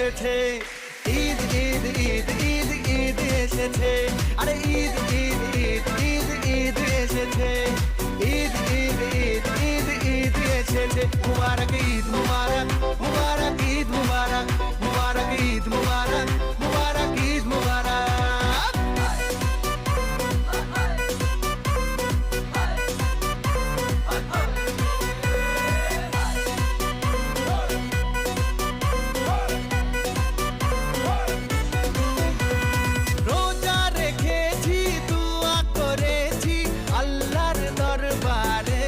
এসেছে, ঈদ ঈদ ঈদ ঈদ ঈদ এসেছে, আরে ঈদ ঈদ ঈদ ঈদ ঈদ এসেছে, ঈদ ঈদ ঈদ ঈদ ঈদ এসেছে। মুবারক ঈদ মুবারক, মুবারক ঈদ মুবারক, মুবারক ঈদ মুবারক, মুবারক ঈদ মুবারক। রোজা রেখেছি, দুয়া করেছি আল্লাহর দরবারে,